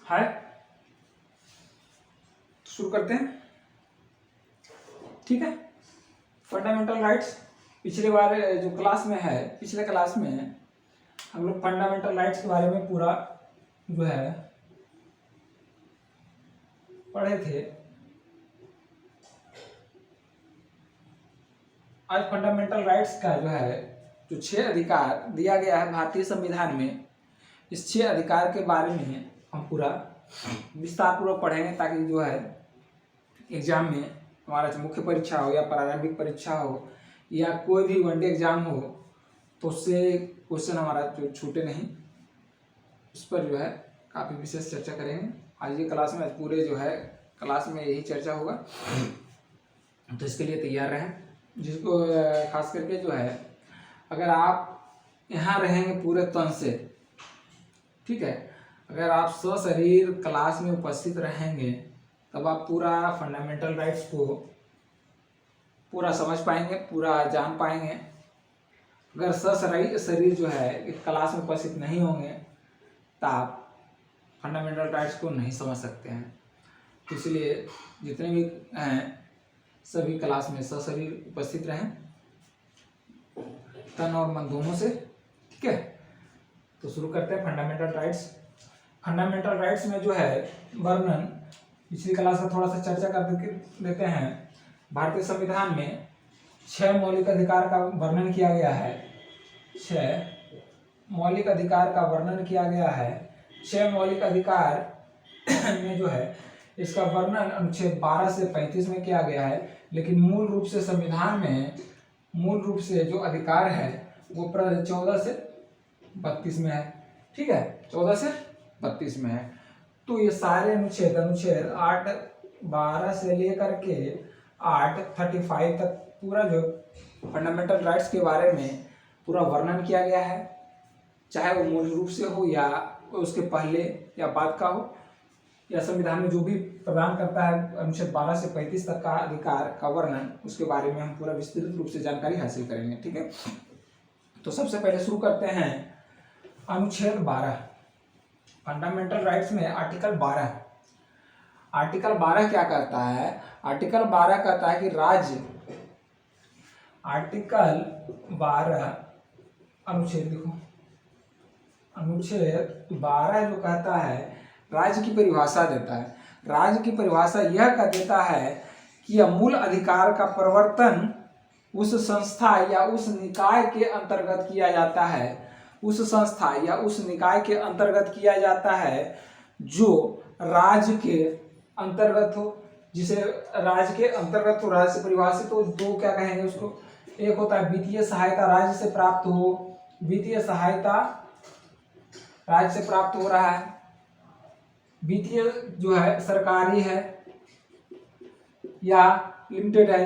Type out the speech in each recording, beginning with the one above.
है। शुरू करते हैं, ठीक है। फंडामेंटल राइट्स पिछले बार जो क्लास में है, पिछले क्लास में हम लोग फंडामेंटल राइट्स के बारे में पूरा जो है पढ़े थे। आज फंडामेंटल राइट्स का जो है जो 6 अधिकार दिया गया है भारतीय संविधान में, इस 6 अधिकार के बारे में हम पूरा विस्तार पूर्वक पढ़ेंगे, ताकि जो है एग्जाम में हमारा मुख्य परीक्षा हो या प्रारंभिक परीक्षा हो या कोई भी वनडे एग्जाम हो तो उससे क्वेश्चन हमारा जो छूटे नहीं, उस पर जो है काफ़ी विशेष चर्चा करेंगे आज ये क्लास में। आज पूरे जो है क्लास में यही चर्चा होगा, तो इसके लिए तैयार रहें। जिसको खास करके जो है अगर आप यहाँ रहेंगे पूरे तन से, ठीक है, अगर आप सशरीर क्लास में उपस्थित रहेंगे तब आप पूरा फंडामेंटल राइट्स को पूरा समझ पाएंगे, पूरा जान पाएंगे। अगर सशरीर जो है इस क्लास में उपस्थित नहीं होंगे तो आप फंडामेंटल राइट्स को नहीं समझ सकते हैं। तो इसलिए जितने भी हैं सभी क्लास में सशरीर उपस्थित रहें, तन और मन दोनों से, ठीक है। तो शुरू करते हैं फंडामेंटल राइट्स। फंडामेंटल राइट्स में जो है वर्णन पिछली क्लास में थोड़ा सा चर्चा कर देते हैं। भारतीय संविधान में 6 मौलिक अधिकार का वर्णन किया गया है। 6 मौलिक अधिकार का वर्णन किया गया है। 6 मौलिक अधिकार में जो है इसका वर्णन अनुच्छेद 12 से 35 में किया गया है, लेकिन मूल रूप से संविधान में मूल रूप से जो अधिकार है वो 14 से 32 में है, ठीक है, 14 से 32 में है। तो ये सारे अनुच्छेद 8 12 से लेकर के 835 तक पूरा जो फंडामेंटल राइट्स के बारे में पूरा वर्णन किया गया है, चाहे वो मूल रूप से हो या उसके पहले या बाद का हो, या संविधान में जो भी प्रदान करता है अनुच्छेद 12 से 35 तक का अधिकार का वर्णन, उसके बारे में हम पूरा विस्तृत रूप से जानकारी हासिल करेंगे, ठीक है। तो सबसे पहले शुरू करते हैं अनुच्छेद 12 फंडामेंटल राइट्स में। आर्टिकल 12 क्या कहता है? आर्टिकल 12 कहता है कि राज्य, आर्टिकल 12 अनुच्छेद देखो, अनुच्छेद 12 जो कहता है राज्य की परिभाषा देता है। राज्य की परिभाषा यह कह देता है कि यह मूल अधिकार का प्रवर्तन उस संस्था या उस निकाय के अंतर्गत किया जाता है, उस संस्था या उस निकाय के अंतर्गत किया जाता है जो राज्य के अंतर्गत हो, जिसे राज्य के अंतर्गत हो। राज्य से परिभाषित हो दो क्या कहेंगे उसको, एक होता है वित्तीय सहायता राज्य से प्राप्त हो, वित्तीय सहायता राज्य से प्राप्त हो रहा है, वित्तीय जो है सरकारी है या लिमिटेड है।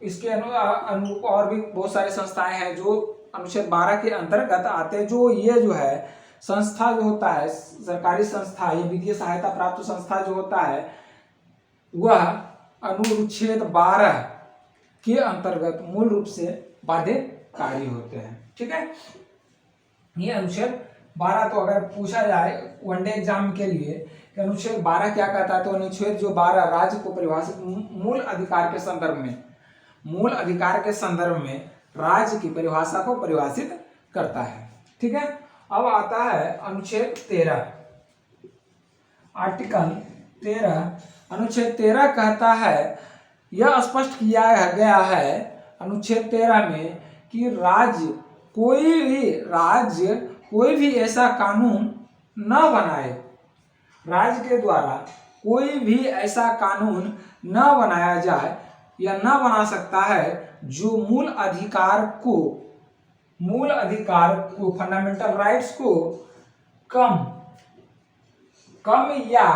इसके अनुरूप और भी बहुत सारी संस्थाएं हैं जो अनुच्छेद 12 के अंतर्गत आते हैं। जो ये जो है संस्था जो होता है, सरकारी संस्था या वित्तीय सहायता प्राप्त संस्था जो होता है, वह अनुच्छेद 12 के अंतर्गत मूल रूप से बाध्यकारी होते हैं, ठीक है। ये अनुच्छेद 12, तो अगर पूछा जाए वनडे एग्जाम के लिए कि अनुच्छेद 12 क्या कहता है, तो अनुच्छेद जो 12 राज्य को परिभाषित मूल अधिकार के संदर्भ में, मूल अधिकार के संदर्भ में राज्य की परिभाषा को परिभाषित करता है, ठीक है। अब आता है अनुच्छेद 13, आर्टिकल 13। अनुच्छेद 13 कहता है, यह स्पष्ट किया गया है अनुच्छेद 13 में कि राज्य कोई भी ऐसा कानून न बनाए, राज्य के द्वारा कोई भी ऐसा कानून न बनाया जाए या न बना सकता है जो मूल अधिकार को फंडामेंटल राइट्स को कम या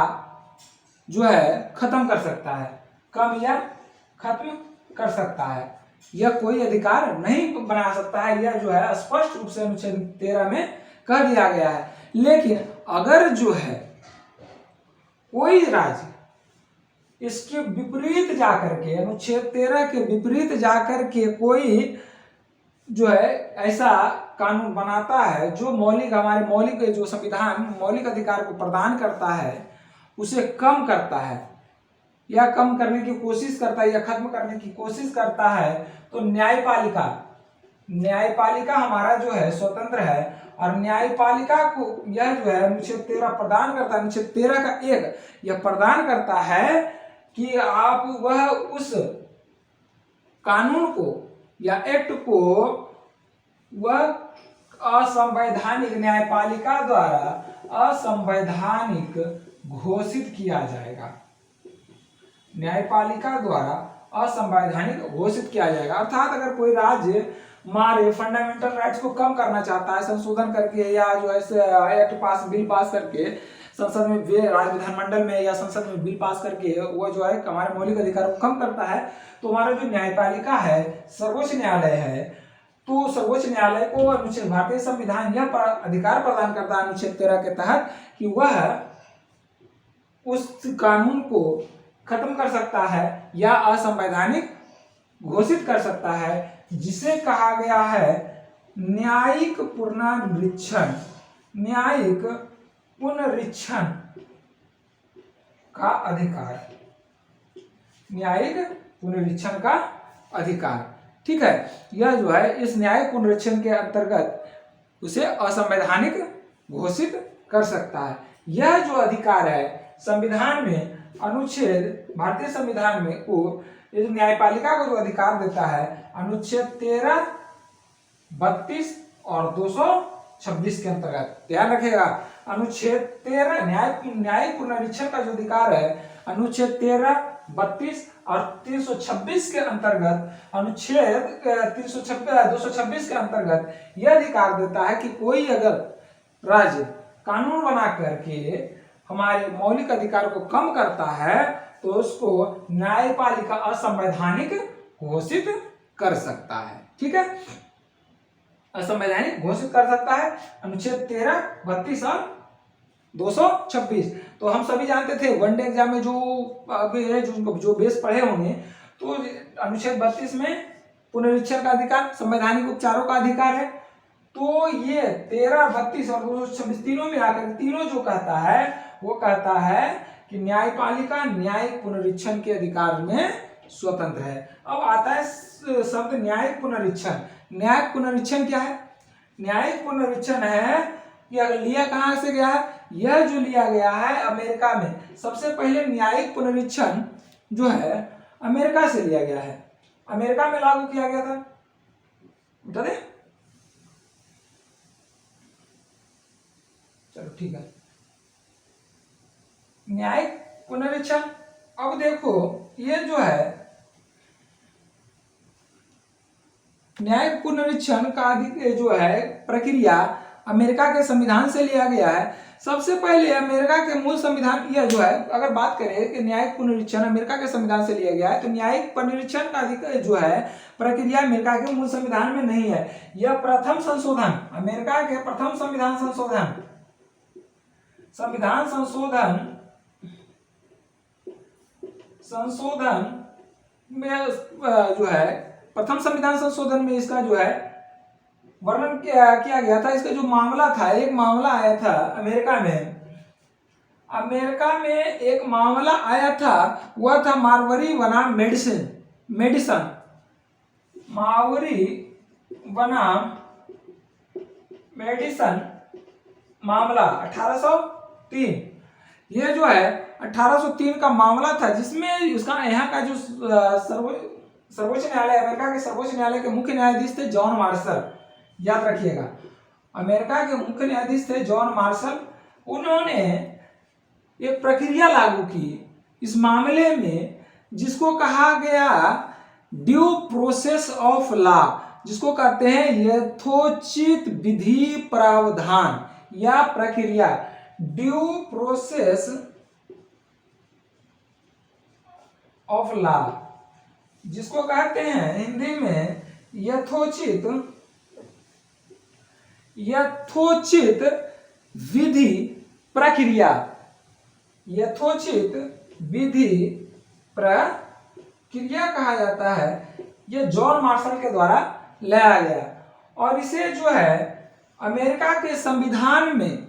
जो है खत्म कर सकता है, कम या खत्म कर सकता है। यह कोई अधिकार नहीं बना सकता है, यह जो है स्पष्ट रूप से अनुच्छेद 13 में कह दिया गया है। लेकिन अगर जो है कोई राज्य इसके विपरीत जाकर के, अनुच्छेद 13 के विपरीत जाकर के कोई जो है ऐसा कानून बनाता है जो हमारे मौलिक जो संविधान मौलिक अधिकार को प्रदान करता है उसे कम करता है या कम करने की कोशिश करता है या खत्म करने की कोशिश करता है, तो न्यायपालिका हमारा जो है स्वतंत्र है और न्यायपालिका को यह जो है अनुच्छेद 13 प्रदान करता है। अनुच्छेद 13 का एक यह प्रदान करता है कि आप वह उस कानून को या एक्ट को वह असंवैधानिक न्यायपालिका द्वारा असंवैधानिक घोषित किया जाएगा। न्यायपालिका द्वारा असंवैधानिक घोषित किया जाएगा। अर्थात अगर कोई राज्य हमारे फंडामेंटल राइट्स को कम करना चाहता है संशोधन करके या जो है एक्ट बिल पास करके संसद में राज्य विधानमंडल में या संसद में बिल पास करके वो जो है हमारे मौलिक अधिकार को कम करता है, तो हमारा जो न्यायपालिका है सर्वोच्च न्यायालय है, तो सर्वोच्च न्यायालय को अनुच्छेद भारतीय संविधान यह अधिकार प्रदान करता है अनुच्छेद 13 के तहत कि वह उस कानून को खत्म कर सकता है या असंवैधानिक घोषित कर सकता है, जिसे कहा गया है न्यायिक पुनरीक्षण का अधिकार। न्यायिक पुनरीक्षण का अधिकार, ठीक है। यह जो है इस न्यायिक पुनरीक्षण के अंतर्गत उसे असंवैधानिक घोषित कर सकता है। यह जो अधिकार है संविधान में अनुच्छेद भारतीय संविधान में को ये जो न्यायपालिका को जो अधिकार देता है अनुच्छेद 13, 32 और 226 के अंतर्गत, ध्यान रखिएगा। अनुच्छेद 13 न्यायिक पुनरीक्षण का जो अधिकार है अनुच्छेद 13, 32 और 326 के अंतर्गत अनुच्छेद 226 के अंतर्गत यह अधिकार देता है कि कोई अगर राज्य कानून बना करके हमारे मौलिक अधिकार को कम करता है तो उसको न्यायपालिका असंवैधानिक घोषित कर सकता है, ठीक है। असंवैधानिक घोषित कर सकता है अनुच्छेद 13, 32 और 226। तो हम सभी जानते थे वनडे एग्जाम में जो अभी है जो बेस पढ़े होंगे, तो अनुच्छेद 32 में पुनरीक्षण का अधिकार, संवैधानिक उपचारों का अधिकार है। तो ये 13, 32 और 226 तीनों में आकर तीनों जो कहता है वो कहता है कि न्यायपालिका न्यायिक पुनरीक्षण के अधिकार में स्वतंत्र है। अब आता है शब्द न्यायिक पुनरीक्षण। न्यायिक पुनरीक्षण क्या है? न्यायिक पुनरीक्षण है यह लिया कहां से गया है? यह जो लिया गया है अमेरिका में। सबसे पहले न्यायिक पुनरीक्षण जो है अमेरिका से लिया गया है, अमेरिका में लागू किया गया था। बता दे, चलो ठीक है। न्यायिक पुनरीक्षण, अब देखो ये जो है न्यायिक पुनरीक्षण का जो है प्रक्रिया अमेरिका के संविधान से लिया गया है। सबसे पहले अमेरिका के मूल संविधान यह जो है, अगर बात करें कि न्यायिक पुनरीक्षण अमेरिका के संविधान से लिया गया है, तो न्यायिक पुनरीक्षण का जो है प्रक्रिया अमेरिका के मूल संविधान में नहीं है। यह प्रथम संशोधन, अमेरिका के प्रथम संविधान संशोधन में जो है प्रथम संविधान संशोधन में इसका जो है वर्णन किया गया था। इसका जो मामला था, एक मामला आया था अमेरिका में एक मामला आया था, वह था मारवरी बनाम मेडिसन मावरी बनाम मेडिसन मामला 1803। ये जो है 1803 का मामला था, जिसमें उसका यहाँ का जो सर्वोच्च न्यायालय, अमेरिका के सर्वोच्च न्यायालय के मुख्य न्यायाधीश थे जॉन मार्शल। याद रखिएगा, अमेरिका के मुख्य न्यायाधीश थे जॉन मार्शल। उन्होंने एक प्रक्रिया लागू की इस मामले में, जिसको कहा गया ड्यू प्रोसेस ऑफ लॉ, जिसको कहते हैं यथोचित विधि प्रावधान या प्रक्रिया, ड्यू प्रोसेस ऑफ लॉ, जिसको कहते हैं हिंदी में यथोचित विधि प्रक्रिया, यथोचित विधि प्रक्रिया कहा जाता है। यह जॉन मार्शल के द्वारा लाया गया। और इसे जो है अमेरिका के संविधान में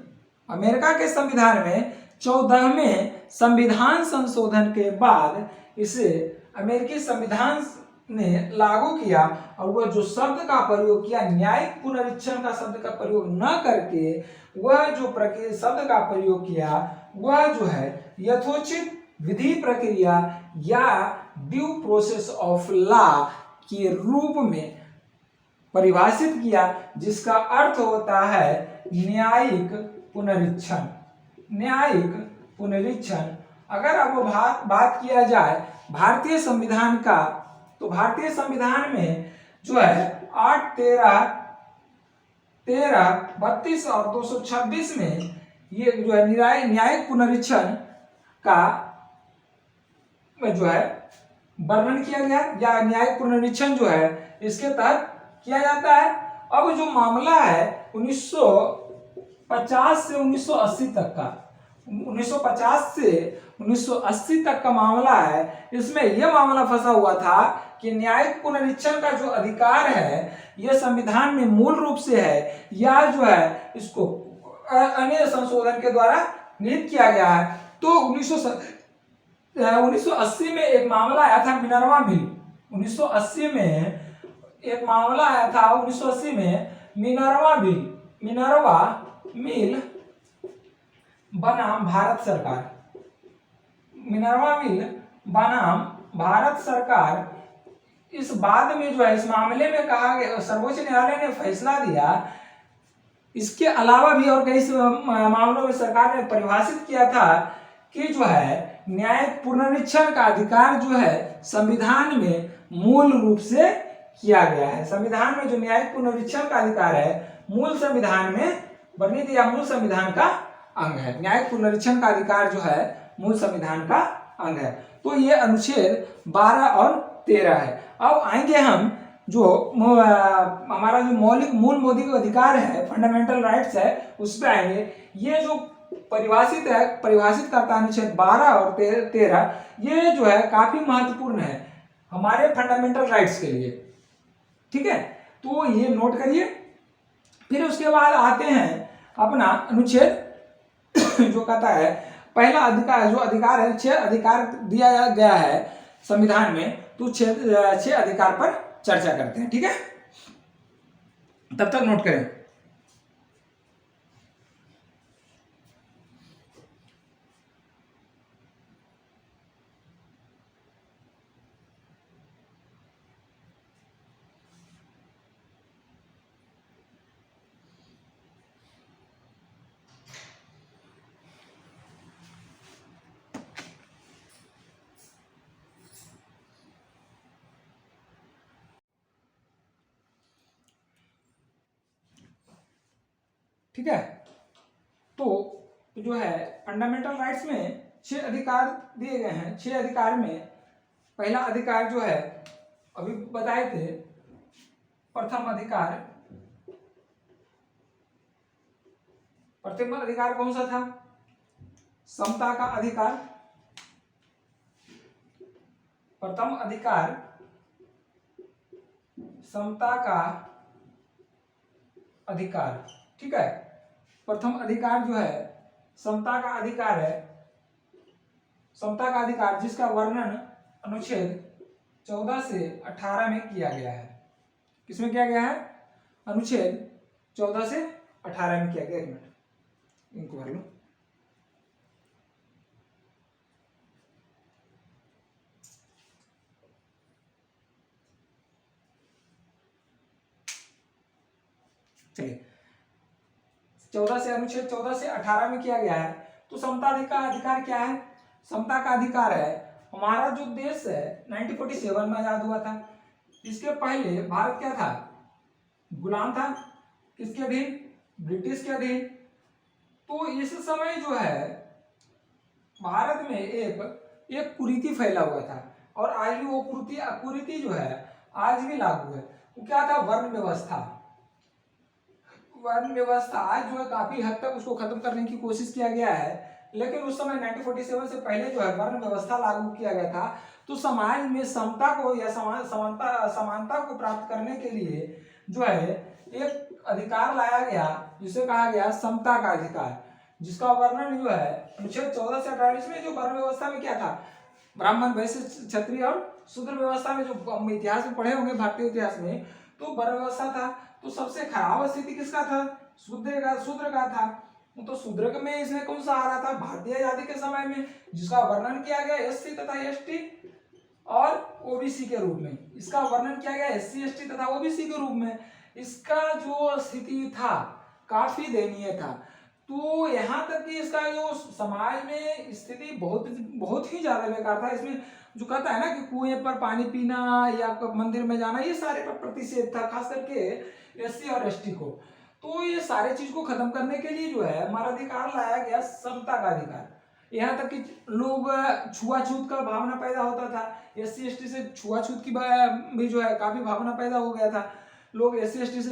14वें संविधान संशोधन के बाद इसे अमेरिकी संविधान ने लागू किया। और वह जो शब्द का प्रयोग किया, न्यायिक पुनरीक्षण का शब्द का प्रयोग न करके वह जो शब्द का प्रयोग किया वह जो है यथोचित विधि प्रक्रिया या ड्यू प्रोसेस ऑफ लॉ के रूप में परिभाषित किया, जिसका अर्थ होता है न्यायिक पुनरीक्षण। अगर अब बात किया जाए भारतीय संविधान का, तो भारतीय संविधान में जो है 8, 13, 32 और 226 में ये जो है न्यायिक पुनरीक्षण का जो है वर्णन किया गया, या न्यायिक पुनरीक्षण जो है इसके तहत किया जाता है। अब जो मामला है 1950 से 1980 तक का, 1950 से 1980 तक का मामला है, इसमें यह मामला फंसा हुआ था कि न्यायिक पुनरीक्षण का जो अधिकार है यह संविधान में मूल रूप से है या जो है इसको अन्य संशोधन के द्वारा निहित किया गया है। तो 1980 में एक मामला आया था मिनर्वा मिल। 1980 में एक मामला आया था 1980 में मिनर्वा मिल बनाम भारत सरकार। इस बाद में जो है इस मामले में कहा गया, सर्वोच्च न्यायालय ने फैसला दिया। इसके अलावा भी और कई मामलों में सरकार ने परिभाषित किया था कि जो है न्यायिक पुनरीक्षण का अधिकार जो है संविधान में मूल रूप से किया गया है। संविधान में जो न्यायिक पुनरीक्षण का अधिकार है मूल संविधान में वर्णित या मूल संविधान का अंग है। न्यायिक पुनरीक्षण का अधिकार जो है मूल संविधान का अंग है। तो ये अनुच्छेद 12 और 13 है। अब आएंगे हम जो हमारा जो मौलिक अधिकार है, फंडामेंटल राइट्स है, उस पर आएंगे। ये जो परिभाषित करता है अनुच्छेद 12 और 13, ये जो है काफी महत्वपूर्ण है हमारे फंडामेंटल राइट्स के लिए। ठीक है, तो ये नोट करिए। फिर उसके बाद आते हैं अपना अनुच्छेद जो कहता है पहला अधिकार, जो अधिकार है 6 अधिकार दिया गया है संविधान में, तो 6 अधिकार पर चर्चा करते हैं। ठीक है, तब तक नोट करें। ठीक है, तो जो है फंडामेंटल राइट्स में 6 अधिकार दिए गए हैं। 6 अधिकार में पहला अधिकार जो है अभी बताए थे, प्रथम अधिकार कौन सा था? समता का अधिकार। प्रथम अधिकार समता का अधिकार। ठीक है, प्रथम अधिकार जो है समता का अधिकार है। समता का अधिकार जिसका वर्णन अनुच्छेद 14 से 18 में किया गया है। किसमें किया गया है? अनुच्छेद 14 से 18 में किया गया। एक मिनट इनको भर लो। चलिए, अनुच्छेद 14 से 18 में किया गया है। तो समता का अधिकार क्या है? समता का अधिकार है हमारा जो देश है 1947 में आजाद हुआ था। इसके पहले भारत क्या था? गुलाम था। किसके अधीन? ब्रिटिश के अधीन। तो इस समय जो है भारत में एक कुरीति फैला हुआ था, और आज भी वो कुरीति जो है आज भी लागू है। वो क्या था? वर्ण व्यवस्था आज जो है काफी हद तक उसको खत्म करने की कोशिश किया गया है, लेकिन उस समय 1947 से पहले जो है वर्ण व्यवस्था लागू किया गया था। तो समाज में समता को या समानता को प्राप्त करने के लिए जो है एक अधिकार लाया गया जिसे कहा गया समता का अधिकार, जिसका वर्णन जो है अनुच्छेद 14 से 18 में जो वर्ण व्यवस्था में क्या था, ब्राह्मण वैश्य क्षत्रिय और शूद्र व्यवस्था में, जो हम इतिहास में पढ़े होंगे भारतीय इतिहास में, तो वर्ण व्यवस्था था। तो सबसे खराब स्थिति किसका था, शूद्र का था। तो शूद्र में इसमें कौन सा आ रहा था, भारतीय आजादी के समय में, जिसका वर्णन किया गया एससी तथा एसटी और ओबीसी के रूप में। इसका वर्णन किया गया एससी एसटी तथा ओबीसी के रूप में। इसका जो स्थिति था काफी दयनीय था। तो यहाँ तक कि इसका जो समाज में स्थिति बहुत बहुत ही ज्यादा बेकार था। इसमें जो कहता है ना कि कुएं पर पानी पीना या मंदिर में जाना, ये सारे पर प्रतिषेध था, खास करके एससी और एसटी को। तो ये सारे चीज को खत्म करने के लिए जो है हमारा अधिकार लाया गया समता का अधिकार। यहाँ तक कि लोग छुआछूत का भावना पैदा होता था, एससी एसटी से छुआछूत की भी जो है काफी भावना पैदा हो गया था। लोग एससी एसटी से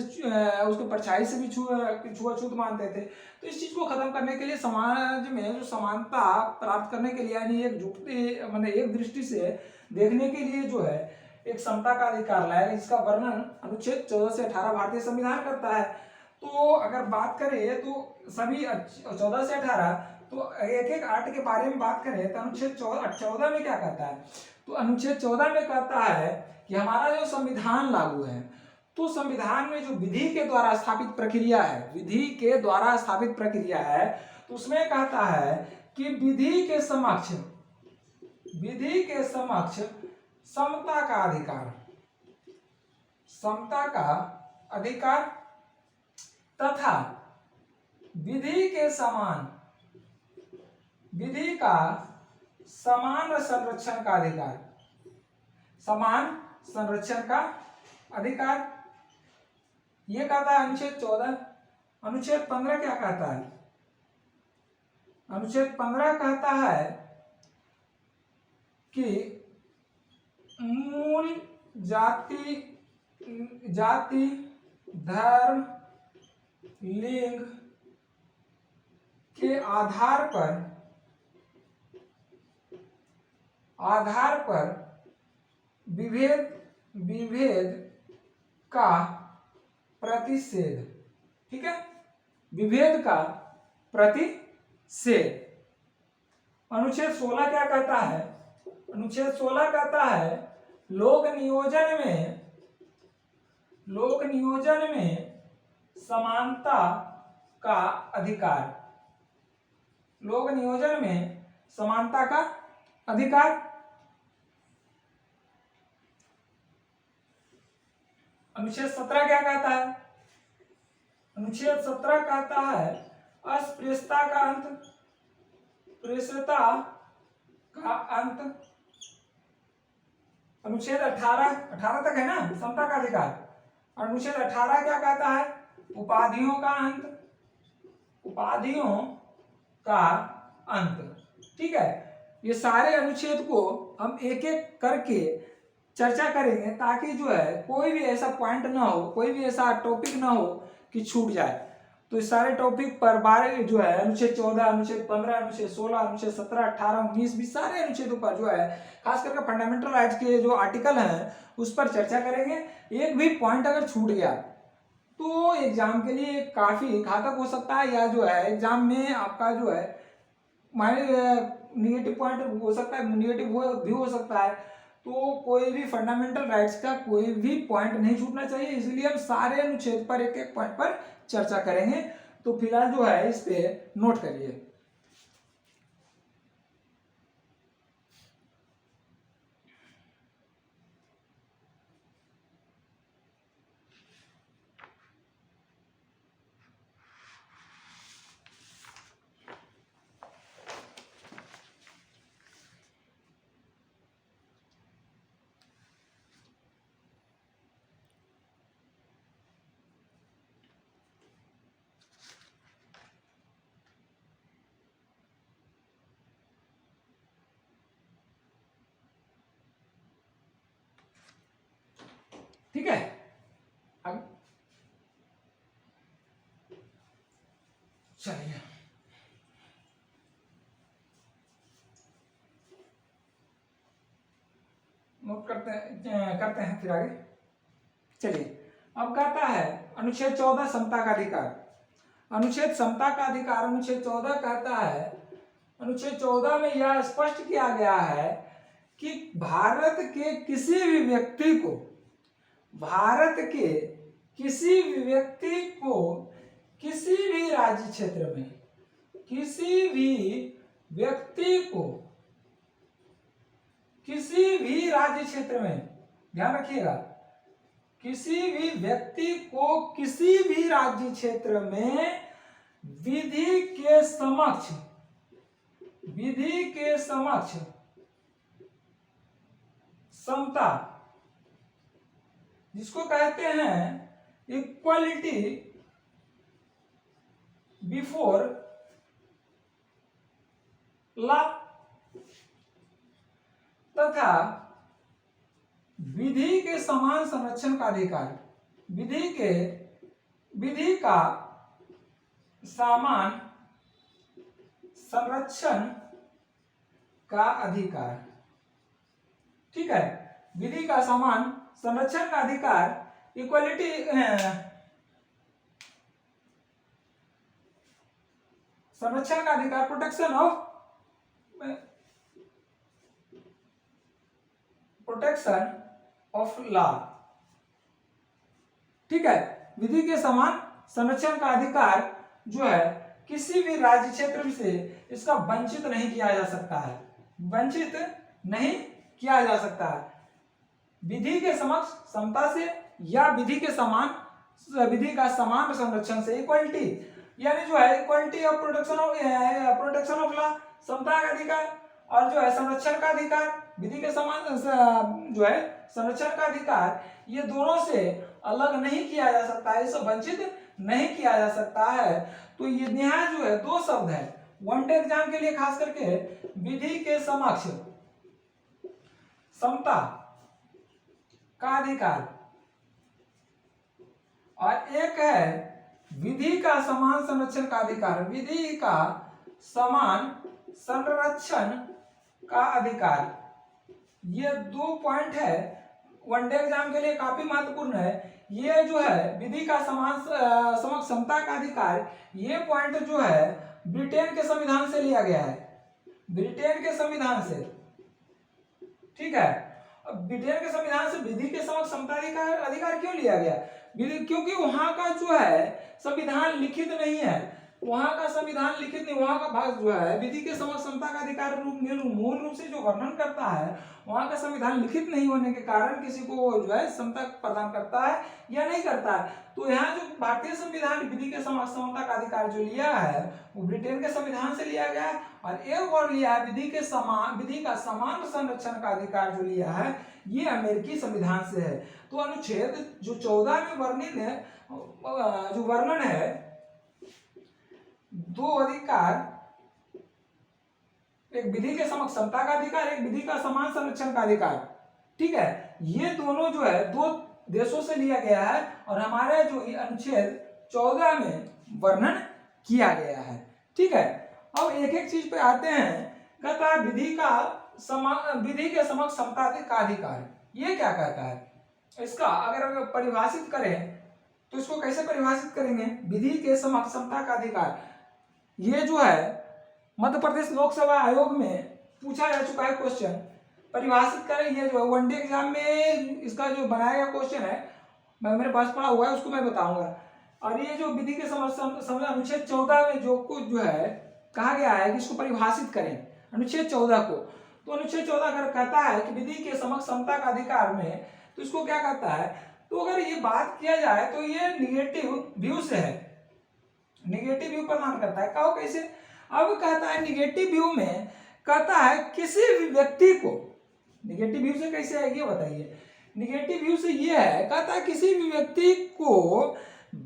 उसके परछाई से भी छुआछूत मानते थे। तो इस चीज को खत्म करने के लिए समाज में जो समानता प्राप्त करने के लिए, यानी मतलब एक दृष्टि से देखने के लिए जो है एक समता का अधिकार लाया, जिसका वर्णन अनुच्छेद 14 से 18 भारतीय संविधान करता है। तो अगर बात करें तो सभी 14 से 18, तो एक एक आर्ट के बारे में बात करें तो अनुच्छेद 14 में क्या कहता है, तो अनुच्छेद 14 में कहता है कि हमारा जो संविधान लागू है, तो संविधान में जो विधि के द्वारा स्थापित प्रक्रिया है, विधि के द्वारा स्थापित प्रक्रिया है, तो उसमें कहता है कि विधि के समक्ष समता का अधिकार, समता का अधिकार तथा विधि का समान संरक्षण का अधिकार, समान संरक्षण का अधिकार, ये कहता है अनुच्छेद 14। अनुच्छेद 15 क्या कहता है, अनुच्छेद 15 कहता है कि मूल जाति धर्म लिंग के आधार पर विभेद का प्रतिषेध, ठीक है, विभेद का प्रतिषेध। अनुच्छेद 16 क्या कहता है, अनुच्छेद 16 कहता है लोक नियोजन में समानता का अधिकार, लोक नियोजन में समानता का अधिकार। अनुच्छेद 17 क्या कहता है, अनुच्छेद 17 कहता है अस्पृश्यता का अंत, अस्पृश्यता का अंत। अनुच्छेद 18 तक है ना समता का अधिकार। अनुच्छेद 18 क्या कहता है, उपाधियों का अंत, उपाधियों का अंत, ठीक है। ये सारे अनुच्छेद को हम एक एक करके चर्चा करेंगे, ताकि जो है कोई भी ऐसा पॉइंट ना हो, कोई भी ऐसा टॉपिक ना हो कि छूट जाए। तो इस सारे टॉपिक पर बारे जो है अनुच्छेद 14, अनुच्छेद 15, अनुच्छेद 16, अनुच्छेद 17, 18, 19 भी सारे अनुच्छेदों पर जो है खास करके फंडामेंटल राइट्स के जो आर्टिकल हैं उस पर चर्चा करेंगे। एक भी पॉइंट अगर छूट गया तो एग्जाम के लिए काफी घातक हो सकता है, या जो है एग्जाम में आपका जो है निगेटिव पॉइंट हो सकता है, निगेटिव भी हो सकता है। तो कोई भी फंडामेंटल राइट्स का कोई भी पॉइंट नहीं छूटना चाहिए, इसलिए हम सारे अनुच्छेद पर एक एक पॉइंट पर चर्चा करेंगे। तो फिलहाल जो है इस पे नोट करिए। ठीक है, अब चलिए नोट करते हैं फिर आगे। चलिए अब कहता है अनुच्छेद 14 समता का अधिकार। अनुच्छेद समता का अधिकार अनुच्छेद 14 कहता है, अनुच्छेद 14 में यह स्पष्ट किया गया है कि भारत के किसी भी व्यक्ति को, भारत के किसी भी व्यक्ति को किसी भी राज्य क्षेत्र में, किसी भी व्यक्ति को किसी भी राज्य क्षेत्र में, ध्यान रखिएगा, किसी भी व्यक्ति को किसी भी राज्य क्षेत्र में विधि के समक्ष, विधि के समक्ष समता, जिसको कहते हैं इक्वलिटी बिफोर लॉ, तथा विधि के समान संरक्षण का अधिकार, विधि का समान संरक्षण का अधिकार। ठीक है, विधि का समान संरक्षण का अधिकार, इक्वलिटी, संरक्षण का अधिकार, प्रोटेक्शन ऑफ लॉ। ठीक है, विधि के समान संरक्षण का अधिकार जो है किसी भी राज्य क्षेत्र से इसका वंचित नहीं किया जा सकता है, वंचित नहीं किया जा सकता है, विधि के समक्ष समता से या विधि के समान, विधि का समान संरक्षण से, इक्वलिटी यानी जो है equality of protection of law, समता का अधिकार, और जो है संरक्षण का अधिकार, विधि के समान जो है संरक्षण का अधिकार, ये दोनों से अलग नहीं किया जा सकता है, इससे वंचित नहीं किया जा सकता है। तो ये यहाँ जो है दो शब्द है वन डे एग्जाम के लिए खास करके, विधि के समक्ष समता का अधिकार और एक है विधि का समान संरक्षण का अधिकार, विधि का समान संरक्षण का अधिकार। ये दो पॉइंट है वनडे एग्जाम के लिए काफी महत्वपूर्ण है। ये जो है विधि का समान समक्ष समता का अधिकार, ये पॉइंट जो है ब्रिटेन के संविधान से लिया गया है, ब्रिटेन के संविधान से। ठीक है, अब ब्रिटेन के संविधान से विधि के समक्ष समता का अधिकार क्यों लिया गया? क्योंकि वहां का जो है संविधान लिखित नहीं है, वहां का संविधान लिखित नहीं, वहां का भाग जो है विधि के समक्ष समता का अधिकार मूल रूप से जो वर्णन करता है, वहां का संविधान लिखित नहीं होने के कारण किसी को जो है समता प्रदान करता है या नहीं करता है। तो यहाँ जो भारतीय संविधान विधि के समक्ष समता का अधिकार जो लिया है वो ब्रिटेन के संविधान से लिया गया है, और एक और लिया है विधि का समान संरक्षण का अधिकार जो लिया है ये अमेरिकी संविधान से है। तो अनुच्छेद जो 14 में वर्णित है, जो वर्णन है दो अधिकार, एक विधि के समक्ष समता का अधिकार, एक विधि का समान संरक्षण का अधिकार। ठीक है, ये दोनों जो है दो देशों से लिया गया है और हमारे जो अनुच्छेद 14 में वर्णन किया गया है। ठीक है, अब एक एक चीज पे आते हैं। कहता है विधि के समक्ष समता का अधिकार, ये क्या कहता है? इसका अगर परिभाषित करें तो इसको कैसे परिभाषित करेंगे? विधि के समक्ष समता का अधिकार, ये जो है मध्य प्रदेश लोकसेवा आयोग में पूछा जा चुका है क्वेश्चन, परिभाषित करें। ये जो है वनडे एग्जाम में इसका जो बनाया गया क्वेश्चन है, मेरे पास पढ़ा हुआ है, उसको मैं बताऊंगा। और ये जो विधि के समक्ष अनुच्छेद 14 में जो कुछ जो है कहा गया है कि इसको परिभाषित करें अनुच्छेद 14 को, तो अनुच्छेद 14 अगर कहता है कि विधि के समक्ष समता का अधिकार में, तो इसको क्या कहता है? तो अगर ये बात किया जाए तो ये निगेटिव व्यू से है, निगेटिव व्यू प्रदान करता है। कहो कैसे? अब कहता है निगेटिव व्यू में कहता है किसी भी व्यक्ति को, निगेटिव व्यू से कैसे है ये बताइए? निगेटिव व्यू से ये है, कहता है किसी भी व्यक्ति को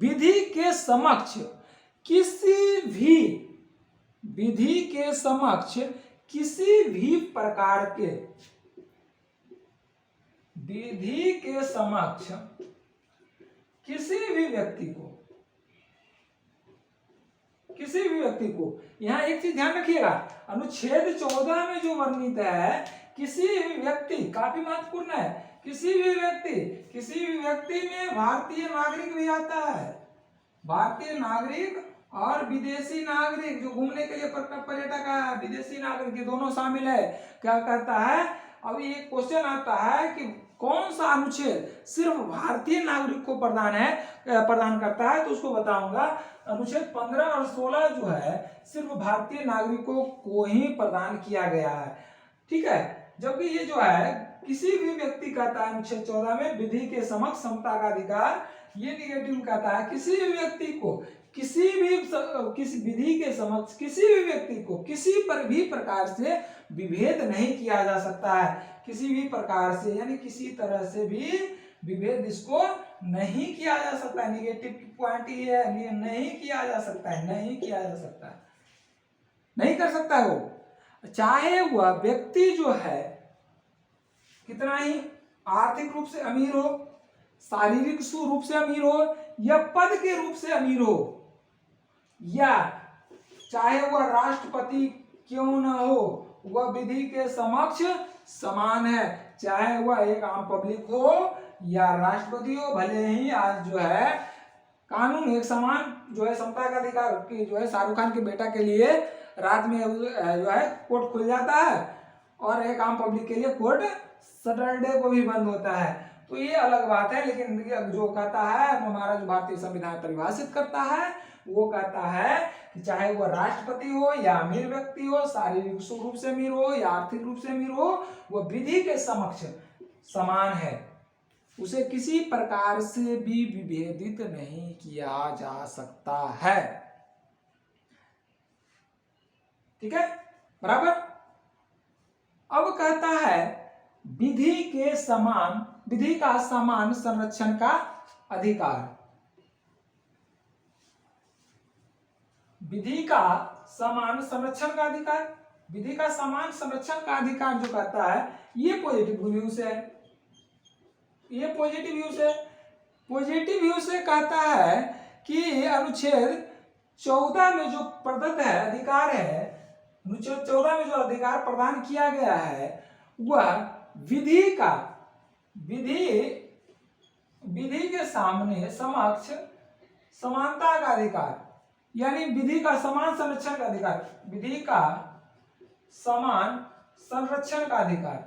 विधि के समक्ष किसी भी, विधि के समक्ष किसी भी प्रकार के, विधि के समक्ष किसी भी व्यक्ति को, किसी भी व्यक्ति को, यहां एक चीज ध्यान रखिएगा, अनुच्छेद 14 में जो वर्णित है किसी भी व्यक्ति, काफी महत्वपूर्ण है, किसी भी व्यक्ति में भारतीय नागरिक भी आता है। भारतीय नागरिक और विदेशी नागरिक जो घूमने के लिए पर्यटक है, विदेशी नागरिक, ये दोनों शामिल है। क्या कहता है, अब ये क्वेश्चन आता है कि कौन सा अनुच्छेद सिर्फ भारतीय नागरिक को प्रदान करता है, तो उसको बताऊंगा। अनुच्छेद 15 और 16 जो है सिर्फ भारतीय नागरिकों को ही प्रदान किया गया है, ठीक है। जबकि ये जो है किसी भी व्यक्ति कहता है अनुच्छेद 14 में विधि के समक्ष समता का अधिकार, ये निगेटिव कहता है किसी भी व्यक्ति को किसी विधि के समक्ष किसी भी व्यक्ति को किसी पर भी प्रकार से विभेद नहीं किया जा सकता है। किसी भी प्रकार से यानी किसी तरह से भी विभेद इसको नहीं किया जा सकता है। निगेटिव पॉइंट ये है, ये नहीं किया जा सकता है, नहीं किया जा सकता है, नहीं कर सकता है वो, चाहे वह व्यक्ति जो है कितना ही आर्थिक रूप से अमीर हो, शारीरिक रूप से अमीर हो, या पद के रूप से अमीर हो, या चाहे वह राष्ट्रपति क्यों न हो, वह विधि के समक्ष समान है। चाहे वह एक आम पब्लिक हो या राष्ट्रपति हो, भले ही आज जो है कानून एक समान जो है समता का अधिकार की जो है शाहरुख खान के बेटा के लिए रात में जो है कोर्ट खुल जाता है और एक आम पब्लिक के लिए कोर्ट सैटरडे को भी बंद होता है, तो ये अलग बात है। लेकिन जो कहता है हमारा जो भारतीय संविधान परिभाषित करता है वो कहता है कि चाहे वह राष्ट्रपति हो या अमीर व्यक्ति हो, शारीरिक रूप से अमीर हो या आर्थिक रूप से अमीर हो, वह विधि के समक्ष समान है, उसे किसी प्रकार से भी विभेदित नहीं किया जा सकता है, ठीक है, बराबर। अब कहता है विधि का समान संरक्षण का अधिकार। विधि का समान संरक्षण का अधिकार, विधि का समान संरक्षण का अधिकार जो कहता है ये पॉजिटिव व्यू से है, ये पॉजिटिव व्यू से, पॉजिटिव व्यू से कहता है कि अनुच्छेद 14 में जो प्रदत्त है अधिकार है, अनुच्छेद 14 में जो अधिकार प्रदान किया गया है वह विधि के सामने समक्ष समानता का अधिकार, यानी विधि का समान संरक्षण का अधिकार, विधि का समान संरक्षण का अधिकार,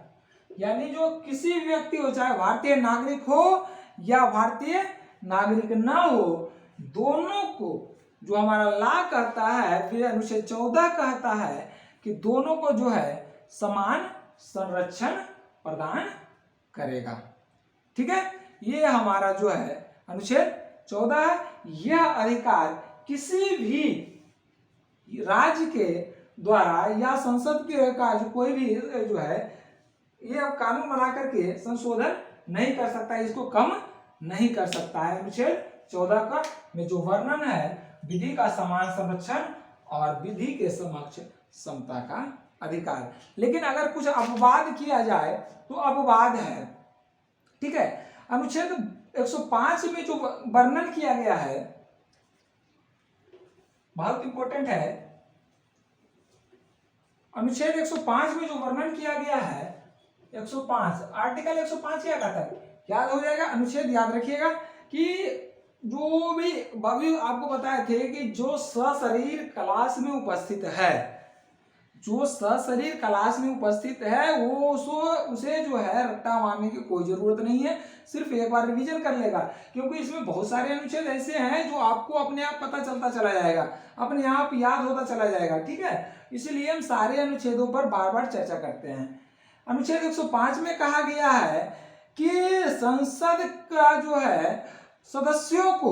यानी जो किसी व्यक्ति हो, चाहे भारतीय नागरिक हो या भारतीय नागरिक ना हो, दोनों को जो हमारा लॉ कहता है, फिर अनुच्छेद 14 कहता है कि दोनों को जो है समान संरक्षण प्रदान करेगा, ठीक है। ये हमारा जो है अनुच्छेद 14 है। यह अधिकार किसी भी राज्य के द्वारा या संसद के का जो कोई भी जो है ये कानून बना करके संशोधन नहीं कर सकता, इसको कम नहीं कर सकता है। अनुच्छेद 14 का में जो वर्णन है विधि का समान संरक्षण और विधि के समक्ष समता का अधिकार। लेकिन अगर कुछ अपवाद किया जाए तो अपवाद है, ठीक है। अनुच्छेद 105 में जो वर्णन किया गया है बहुत इंपॉर्टेंट है। अनुच्छेद 105 में जो वर्णन किया गया है 105 आर्टिकल 105 क्या कहता है, याद हो जाएगा, अनुच्छेद याद रखिएगा कि जो भी अभी आपको बताए थे कि जो सशरीर क्लास में उपस्थित है, जो सशरीर क्लास में उपस्थित है वो उसे जो है रट्टा मारने की कोई जरूरत नहीं है, सिर्फ एक बार रिवीजन कर लेगा, क्योंकि इसमें बहुत सारे अनुच्छेद ऐसे हैं जो आपको अपने आप पता चलता चला जाएगा, अपने आप याद होता चला जाएगा, ठीक है। इसलिए हम सारे अनुच्छेदों पर बार बार चर्चा करते हैं। अनुच्छेद 105 में कहा गया है कि संसद का जो है सदस्यों को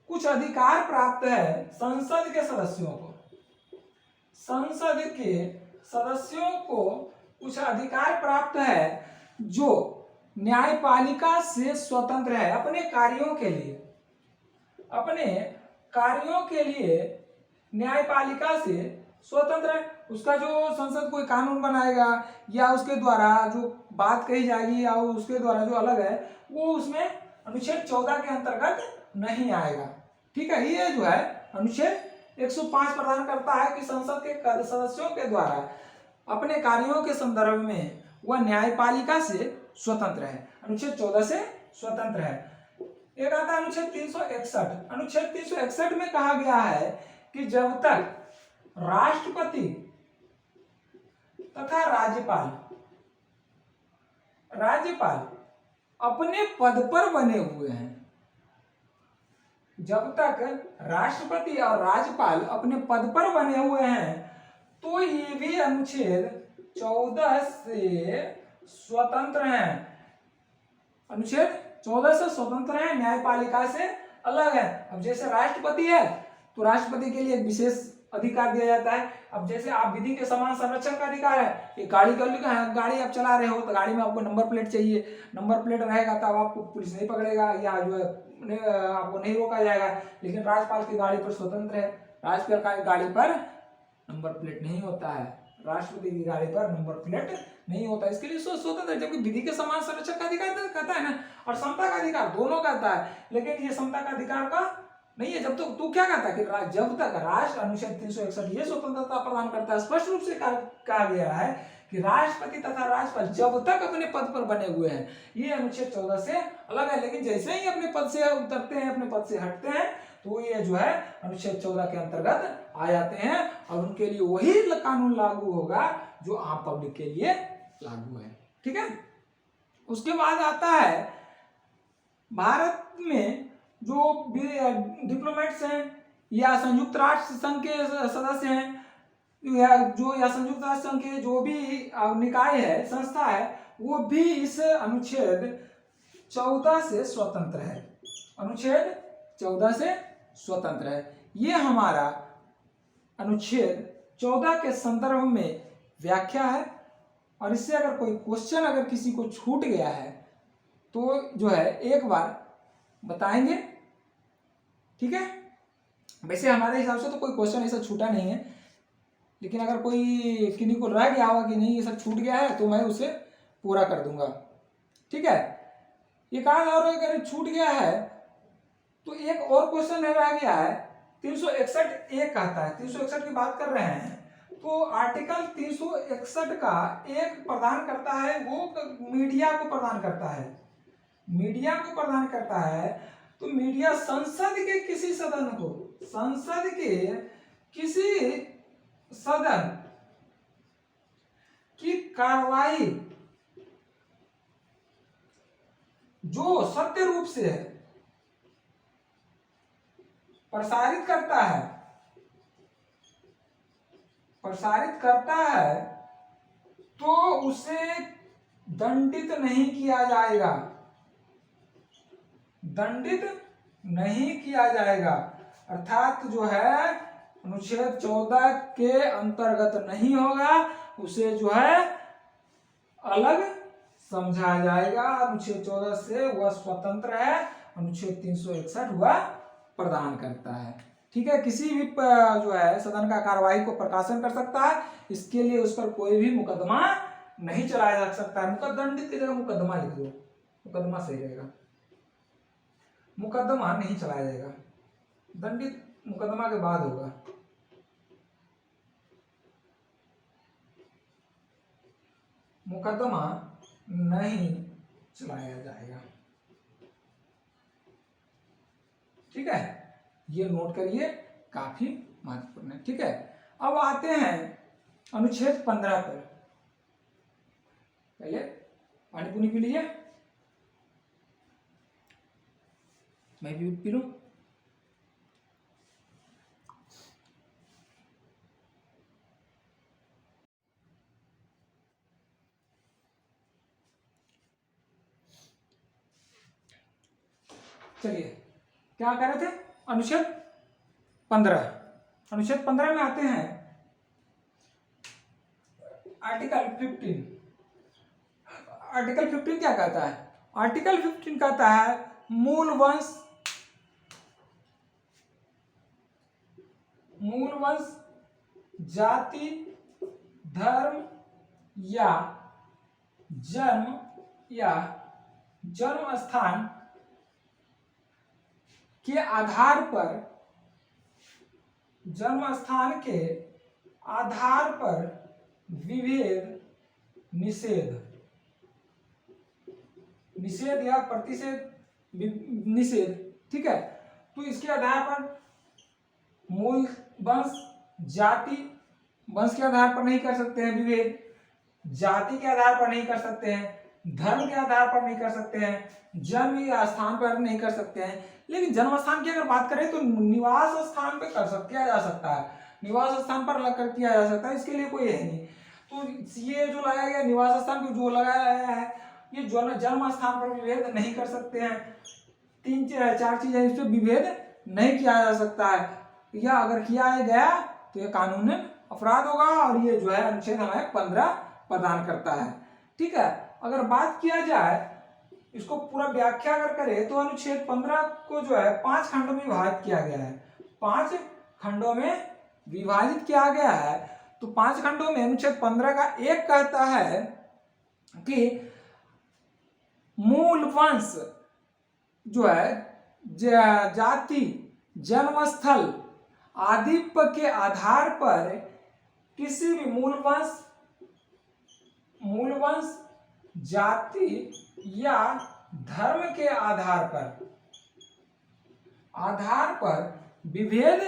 कुछ अधिकार प्राप्त है, संसद के सदस्यों को कुछ अधिकार प्राप्त है जो न्यायपालिका से स्वतंत्र है, अपने कार्यों के लिए न्यायपालिका से स्वतंत्र है। उसका जो संसद कोई कानून बनाएगा या उसके द्वारा जो बात कही जाएगी या उसके द्वारा जो अलग है वो उसमें अनुच्छेद 14 के अंतर्गत नहीं आएगा, ठीक है। ये जो है अनुच्छेद 105 प्रदान करता है कि संसद के सदस्यों के द्वारा अपने कार्यों के संदर्भ में वह न्यायपालिका से स्वतंत्र है। अनुच्छेद 14 से स्वतंत्र है। एक आता है अनुच्छेद 361। अनुच्छेद 361 में कहा गया है कि जब तक राष्ट्रपति तथा राज्यपाल अपने पद पर बने हुए हैं, जब तक राष्ट्रपति और राज्यपाल अपने पद पर बने हुए हैं, तो ये भी अनुच्छेद 14 से स्वतंत्र हैं। अनुच्छेद 14 से स्वतंत्र है, न्यायपालिका से अलग है। अब जैसे राष्ट्रपति है तो राष्ट्रपति के लिए एक विशेष अधिकार दिया जाता है। अब जैसे आप विधि के समान संरक्षण का अधिकार है, एक गाड़ी गाड़ी आप चला रहे हो तो गाड़ी में आपको नंबर प्लेट चाहिए, नंबर प्लेट रहेगा तब आपको पुलिस नहीं पकड़ेगा या जो है आपको नहीं रोका जाएगा। लेकिन राज्यपाल की गाड़ी पर स्वतंत्र है, राज्यपाल की गाड़ी पर नंबर प्लेट नहीं होता है, राष्ट्रपति की गाड़ी पर नंबर प्लेट नहीं होता, इसके लिए स्वतंत्र है। जबकि विधि के समान संरक्षण का अधिकार कहता है ना, और समता का अधिकार दोनों कहता है, लेकिन ये समता का अधिकार का नहीं है। जब तक तो क्या कहता है कि जब तक राष्ट्र, अनुच्छेद 361 ये स्वतंत्रता प्रदान करता है, स्पष्ट रूप से कहा गया है कि राष्ट्रपति तथा राज्यपाल जब तक अपने पद पर बने हुए हैं, ये अनुच्छेद 14 से अलग है। लेकिन जैसे ही अपने पद से उतरते हैं, अपने पद से हटते हैं, तो ये जो है अनुच्छेद 14 के अंतर्गत आ जाते हैं और उनके लिए वही कानून लागू होगा जो आम पब्लिक के लिए लागू है। ठीक है। उसके बाद आता है भारत में जो डिप्लोमेट्स हैं या संयुक्त राष्ट्र संघ के सदस्य हैं या संयुक्त राष्ट्र संघ के जो भी निकाय है, संस्था है, वो भी इस अनुच्छेद 14 से स्वतंत्र है। अनुच्छेद 14 से स्वतंत्र है। ये हमारा अनुच्छेद 14 के संदर्भ में व्याख्या है। और इससे अगर कोई क्वेश्चन अगर किसी को छूट गया है तो जो है एक बार बताएंगे। ठीक है। वैसे हमारे हिसाब से तो कोई क्वेश्चन ऐसा छूटा नहीं है, लेकिन अगर कोई किन्हीं को रह गया होगा कि नहीं ये सब छूट गया है तो मैं उसे पूरा कर दूंगा। ठीक है। एक आध और अगर छूट गया है तो एक और क्वेश्चन रह गया है। 361 एक कहता है, 361 की बात कर रहे हैं तो आर्टिकल 361 का एक प्रदान करता है, वो मीडिया को प्रदान करता है। मीडिया को प्रदान करता है तो मीडिया संसद के किसी सदन को, संसद के किसी सदन की कार्रवाई जो सत्य रूप से है प्रसारित करता है तो उसे दंडित नहीं किया जाएगा, दंडित नहीं किया जाएगा। अर्थात जो है अनुच्छेद 14 के अंतर्गत नहीं होगा, उसे जो है अलग समझा जाएगा। अनुच्छेद 14 से वह स्वतंत्र है, अनुच्छेद 361 वह प्रदान करता है। ठीक है। किसी भी जो है सदन का कार्रवाई को प्रकाशन कर सकता है, इसके लिए उस पर कोई भी मुकदमा नहीं चलाया जा सकता है। दंडित की जगह मुकदमा लिख दो, मुकदमा सही रहेगा, मुकदमा नहीं चलाया जाएगा, दंडित मुकदमा के बाद होगा। मुकदमा नहीं चलाया जाएगा। ठीक है। ये नोट करिए, काफी महत्वपूर्ण है। ठीक है। अब आते हैं अनुच्छेद 15 पर। पहले पानी पुनी पी लीजिए, मैं भी पी लूं। चलिए क्या कह रहे थे, अनुच्छेद 15। अनुच्छेद 15 में आते हैं आर्टिकल 15। आर्टिकल 15 क्या कहता है? आर्टिकल 15 कहता है मूल वंश, जाति, धर्म या जन्म स्थान के आधार पर, जन्म स्थान के आधार पर विभेद निषेध विच्छेद या प्रतिषेध निषेध, ठीक है। तो इसके आधार पर मूल वंश जाति, वंश के आधार पर नहीं कर सकते हैं विभेद, जाति के आधार पर नहीं कर सकते हैं, धर्म के आधार पर नहीं कर सकते हैं, जन्म या स्थान पर नहीं कर सकते हैं। लेकिन जन्म स्थान की अगर बात करें तो निवास स्थान पे किया जा सकता है, निवास स्थान पर लगकर किया जा सकता है, इसके लिए कोई है नहीं। तो ये जो लगाया गया निवास स्थान पे जो लगाया गया है, ये जो जन्म स्थान पर विभेद नहीं कर सकते हैं। 3-4 चीजें इस पर विभेद नहीं किया जा सकता है, या अगर किया गया तो ये कानून अपराध होगा, और ये जो है अनुच्छेद हमें 15 प्रदान करता है, ठीक है। अगर बात किया जाए इसको पूरा व्याख्या अगर करें तो अनुच्छेद 15 को जो है 5 खंडों में विभाजित किया गया है, 5 खंडों में विभाजित किया गया है। तो 5 खंडों में अनुच्छेद 15 का एक कहता है कि मूल वंश जो है जाति, जन्मस्थल आदि के आधार पर किसी भी मूल वंश जाति या धर्म के आधार पर विभेद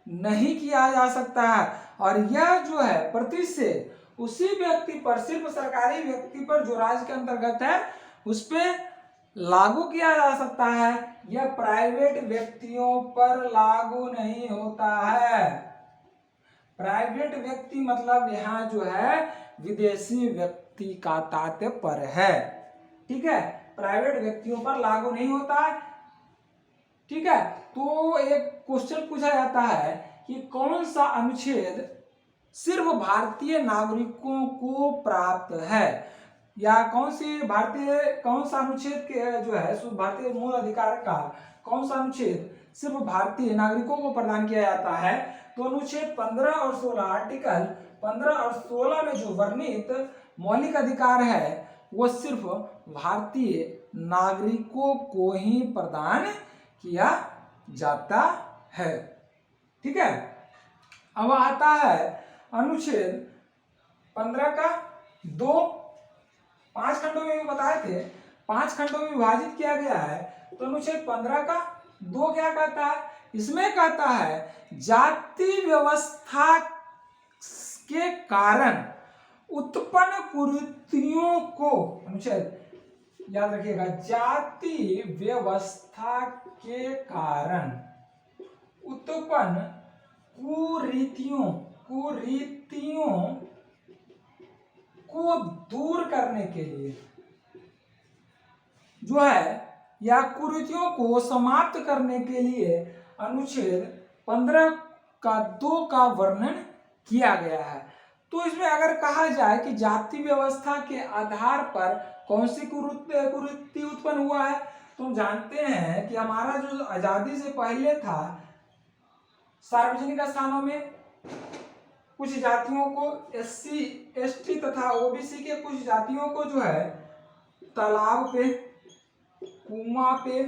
नहीं किया जा सकता है। और यह जो है प्रतिषेध उसी व्यक्ति पर, सिर्फ सरकारी व्यक्ति पर जो राज्य के अंतर्गत है उस पर लागू किया जा सकता है, यह प्राइवेट व्यक्तियों पर लागू नहीं होता है। प्राइवेट व्यक्ति मतलब यहाँ जो है विदेशी व्यक्ति का तात्पर्य है, ठीक है, प्राइवेट व्यक्तियों पर लागू नहीं होता है, ठीक है। तो एक क्वेश्चन पूछा जाता है कि कौन सा अनुच्छेद सिर्फ भारतीय नागरिकों को प्राप्त है, या कौन सा अनुच्छेद के जो है भारतीय मूल अधिकार का कौन सा अनुच्छेद सिर्फ भारतीय नागरिकों को प्रदान किया जाता है। तो अनुच्छेद 15 और 16, आर्टिकल 15 और 16 में जो वर्णित मौलिक अधिकार है वो सिर्फ भारतीय नागरिकों को ही प्रदान किया जाता है, ठीक है। अब आता है अनुच्छेद 15 का 2, 5 खंडों में बताए थे, 5 खंडों में विभाजित किया गया है। तो अनुच्छेद 15 का 2 क्या कहता है, इसमें कहता है जाति व्यवस्था के कारण उत्पन्न कुरीतियों को, अनुच्छेद याद रखिएगा, जाति व्यवस्था के कारण उत्पन्न कुरीतियों को दूर करने के लिए जो है, या कुरीतियों को समाप्त करने के लिए अनुच्छेद 15 का 2 का वर्णन किया गया है। तो इसमें अगर कहा जाए कि जाति व्यवस्था के आधार पर कौन सी कुरीति उत्पन्न हुआ है, तो हम जानते हैं कि हमारा जो आजादी से पहले था, सार्वजनिक स्थानों में कुछ जातियों को, SC ST तथा OBC के कुछ जातियों को जो है तालाब पे, कुआं पे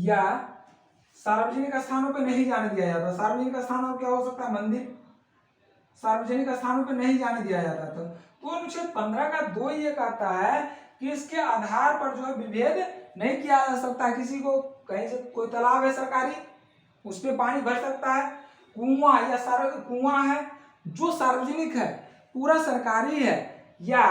या सार्वजनिक स्थानों पे नहीं जाने दिया जाता। सार्वजनिक स्थानों क्या हो सकता है, मंदिर, सार्वजनिक स्थानों पे नहीं जाने दिया जाता था। तो अनुच्छेद 15 का 2 ये कहता है कि इसके आधार पर जो है विभेद नहीं किया जा सकता। किसी को कहीं से कोई तालाब है सरकारी, उस पर पानी भर सकता है, कुआं है जो सार्वजनिक है, पूरा सरकारी है, या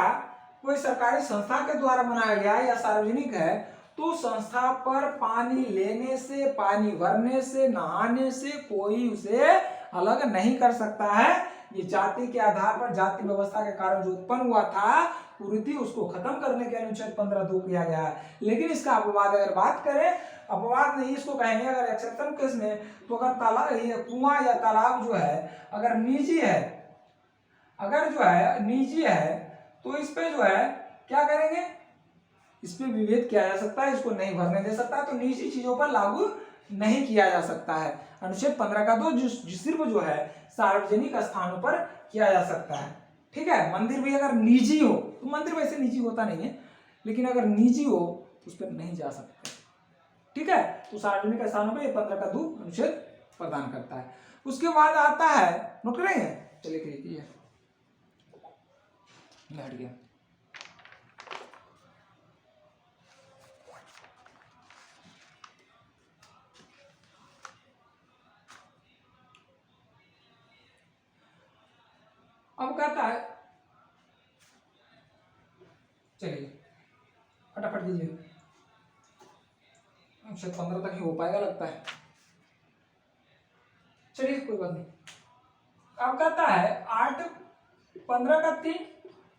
कोई सरकारी संस्था के द्वारा बनाया गया है या सार्वजनिक है, तो संस्था पर पानी लेने से, पानी भरने से, नहाने से कोई उसे अलग नहीं कर सकता है। ये जाति के आधार पर, जाति व्यवस्था के कारण जो उत्पन्न हुआ था कुरीति, उसको खत्म करने के अनुच्छेद 15(2) किया गया है। लेकिन इसका अपवाद अगर बात करें, अपवाद नहीं इसको कहेंगे, अगर एक्सेप्शन केस में, तो अगर तालाब, ये कुआं या तालाब जो है अगर निजी है, तो इस पे जो है क्या करेंगे, इस पे विभेद किया जा सकता है, इसको नहीं भरने दे सकता है, तो निजी चीजों पर लागू नहीं किया जा सकता है। अनुच्छेद 15 का 2 सिर्फ जो है सार्वजनिक स्थानों पर किया जा सकता है, ठीक है। मंदिर भी अगर निजी हो, तो मंदिर वैसे निजी होता नहीं है, लेकिन अगर निजी हो तो उस पर नहीं जा सकते, ठीक है। तो सार्वजनिक स्थानों पर 15 का 2 अनुच्छेद प्रदान करता है। उसके बाद आता है, नोट करेंगे, चलिए हट गया। अब कहता है, चलिए फटाफट दीजिए, शायद 15 तक ही हो पाएगा लगता है। चलिए कोई बात नहीं। अब कहता है 8 15 का 3,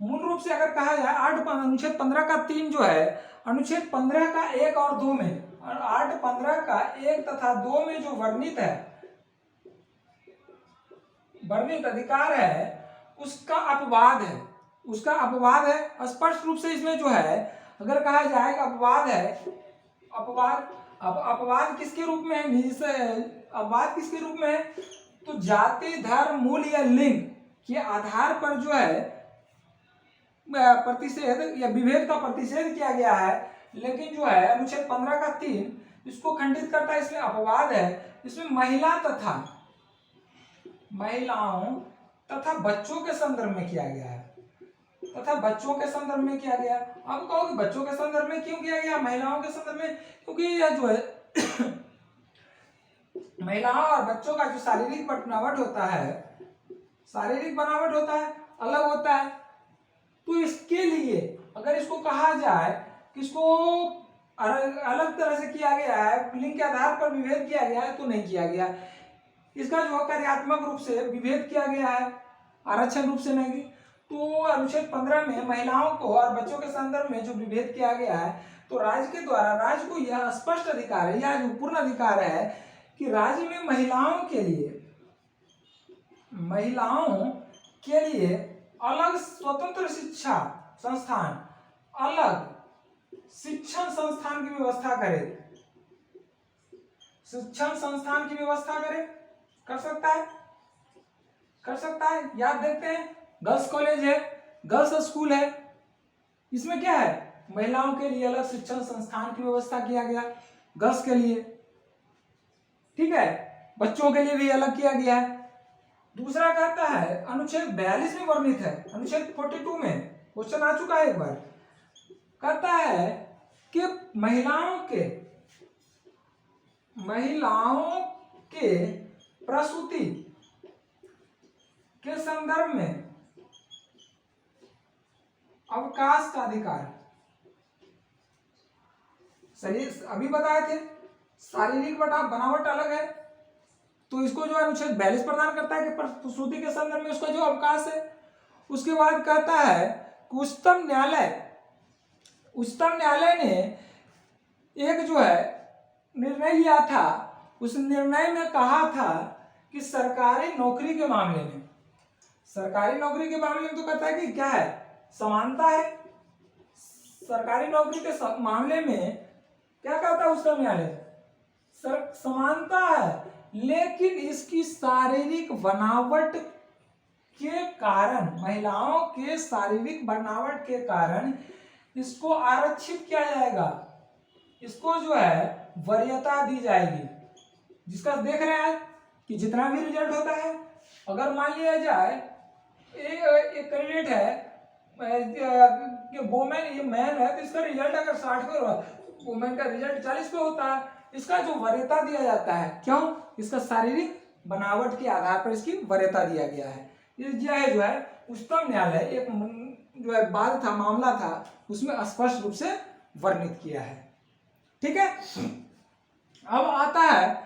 मूल रूप से अगर कहा जाए अनुच्छेद 15 का 3 जो है अनुच्छेद 15 का 1 और 2 में, 8 15 का 1 तथा 2 में जो वर्णित है, वर्णित अधिकार है उसका अपवाद है, उसका अपवाद है। स्पष्ट रूप से इसमें जो है अगर कहा जाए अपवाद है, अपवाद, अब अपवाद किसके रूप में है, अपवाद किसके रूप में है, तो जाति धर्म मूल या लिंग के आधार पर जो है प्रतिषेध या विभेद का प्रतिषेध किया गया है। लेकिन जो है अनुच्छेद 15 का 3 इसको खंडित करता है, इसमें अपवाद है, इसमें महिलाओं तथा बच्चों के संदर्भ में किया गया है, तथा बच्चों के संदर्भ में किया गया। अब कहो कि बच्चों के संदर्भ में क्यों किया गया, महिलाओं के संदर्भ में, क्योंकि यह जो है महिलाओं और बच्चों का जो शारीरिक बनावट होता है, शारीरिक बनावट होता है, अलग होता है। तो इसके लिए अगर इसको कहा जाए कि इसको अलग तरह से किया गया है, लिंग के आधार पर विभेद किया गया है, तो नहीं किया गया। इसका जो कार्यात्मक रूप से विभेद किया गया है, आरक्षण रूप से नहीं। तो अनुच्छेद 15 में महिलाओं को और बच्चों के संदर्भ में जो विभेद किया गया है, तो राज्य के द्वारा राज्य को यह स्पष्ट अधिकार है, यह जो पूर्ण अधिकार है कि राज्य में महिलाओं के लिए अलग स्वतंत्र शिक्षा संस्थान, अलग शिक्षण संस्थान की व्यवस्था करे, शिक्षण संस्थान की व्यवस्था करे, कर सकता है। याद देखते हैं, गर्ल्स कॉलेज है, गर्ल्स स्कूल है, इसमें क्या है, महिलाओं के लिए अलग शिक्षण संस्थान की व्यवस्था किया गया, गर्ल्स के लिए, ठीक है, बच्चों के लिए भी अलग किया गया है। दूसरा कहता है अनुच्छेद 42 में वर्णित है, अनुच्छेद 42 में क्वेश्चन आ चुका है एक बार, कहता है कि महिलाओं के प्रसूति के संदर्भ में अवकाश का अधिकार, शरीर अभी बताए थे शारीरिक बनावट अलग है, तो इसको जो अनुच्छेद 42 प्रदान करता है कि प्रसूति के संदर्भ में उसका जो अवकाश है। उसके बाद कहता है कि उच्चतम न्यायालय ने एक जो है निर्णय लिया था, उस निर्णय में कहा था कि सरकारी नौकरी के मामले में तो कहता है कि क्या है, समानता है। सरकारी नौकरी के मामले में क्या कहता है उसका न्यायालय, समानता है, लेकिन इसकी शारीरिक बनावट के कारण, महिलाओं के शारीरिक बनावट के कारण इसको आरक्षित किया जाएगा, इसको जो है वरीयता दी जाएगी। जिसका देख रहे हैं कि जितना भी रिजल्ट होता है, अगर मान लिया जाए एक कैंडिडेट है वोमेन, ये मैन है, तो इसका रिजल्ट अगर 60 पे, वोमेन का रिजल्ट 40 पे होता है, इसका जो वरीयता दिया जाता है, क्यों, इसका शारीरिक बनावट के आधार पर इसकी वरीयता दिया गया है। यह जो है उच्चतम न्यायालय एक जो है बात था, मामला था, उसमें स्पष्ट रूप से वर्णित किया है, ठीक है। अब आता है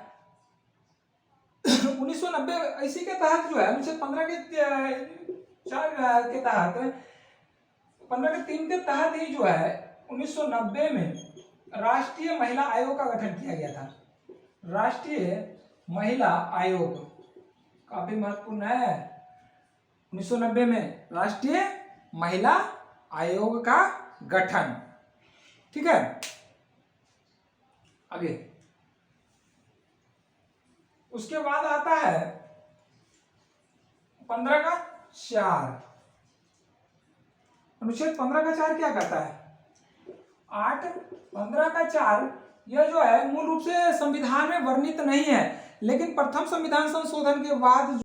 1990 इसी के तहत जो है अनुच्छेद 15 के 4 के तहत, 15 के 3 के तहत ही जो है 1990 में राष्ट्रीय महिला आयोग का गठन किया गया था। राष्ट्रीय महिला आयोग काफी महत्वपूर्ण है। 1990 में राष्ट्रीय महिला आयोग का गठन, ठीक है। आगे उसके बाद आता है 15 का 4, अनुच्छेद 15 का 4 क्या कहता है, 8 15 का 4, यह जो है मूल रूप से संविधान में वर्णित नहीं है, लेकिन प्रथम संविधान संशोधन के बाद